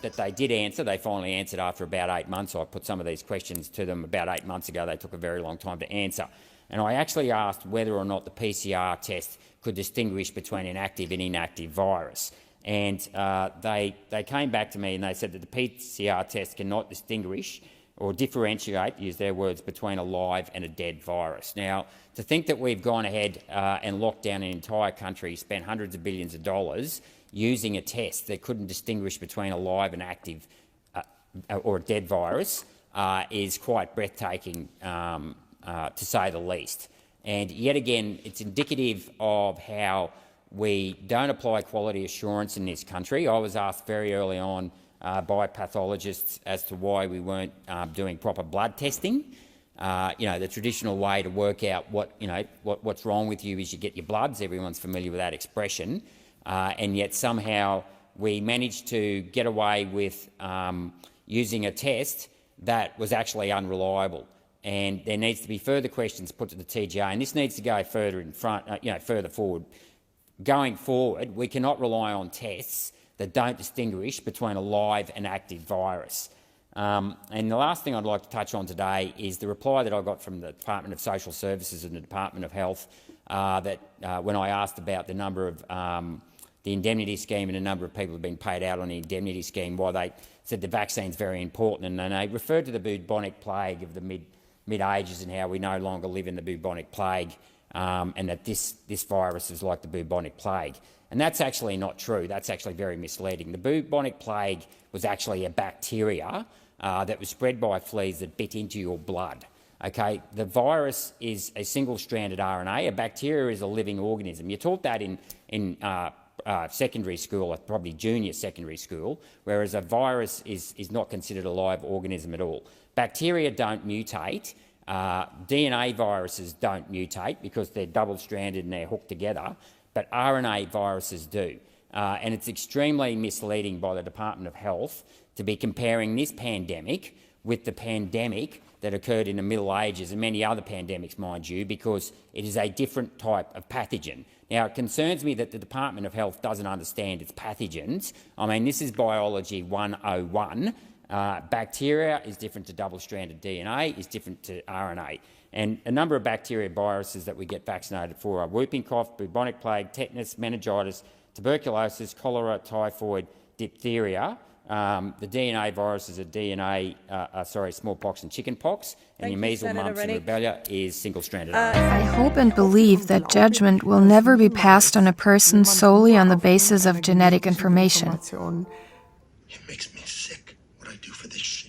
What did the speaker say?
that they did answer. They finally answered after about 8 months. I put some of these questions to them about 8 months ago. They took a very long time to answer. And I actually asked whether or not the PCR test could distinguish between an active and inactive virus. And they came back to me and they said that the PCR test cannot distinguish or differentiate, use their words, between a live and a dead virus. Now, to think that we've gone ahead and locked down an entire country, spent hundreds of billions of dollars using a test that couldn't distinguish between a live and active or a dead virus is quite breathtaking, to say the least. And yet again, it's indicative of how we don't apply quality assurance in this country. I was asked very early on by pathologists as to why we weren't doing proper blood testing. The traditional way to work out what's wrong with you is you get your bloods. Everyone's familiar with that expression. And yet somehow we managed to get away with using a test that was actually unreliable. And there needs to be further questions put to the TGA, and this needs to go further in front, further forward. Going forward, we cannot rely on tests that don't distinguish between a live and active virus. And the last thing I'd like to touch on today is the reply that I got from the Department of Social Services and the Department of Health when I asked about the number of the indemnity scheme and the number of people who have been paid out on the indemnity scheme, why they said the vaccine's very important, and then they referred to the bubonic plague of the mid-ages and how we no longer live in the bubonic plague, and that this virus is like the bubonic plague. And that's actually not true. That's actually very misleading. The bubonic plague was actually a bacteria that was spread by fleas that bit into your blood. Okay, the virus is a single-stranded RNA. A bacteria is a living organism. You taught that in secondary school, probably junior secondary school, whereas a virus is not considered a live organism at all. Bacteria don't mutate. DNA viruses don't mutate because they're double-stranded and they're hooked together, but RNA viruses do. And it's extremely misleading by the Department of Health to be comparing this pandemic with the pandemic that occurred in the Middle Ages and many other pandemics, mind you, because it is a different type of pathogen. Now, it concerns me that the Department of Health doesn't understand its pathogens. I mean, this is Biology 101. Bacteria is different to double-stranded DNA, is different to RNA. And a number of bacteria viruses that we get vaccinated for are whooping cough, bubonic plague, tetanus, meningitis, tuberculosis, cholera, typhoid, diphtheria. The DNA viruses are smallpox and chickenpox, and your measles, mumps and rubella is single-stranded RNA. I hope and believe that judgment will never be passed on a person solely on the basis of genetic information. It makes me sick what I do for this shit.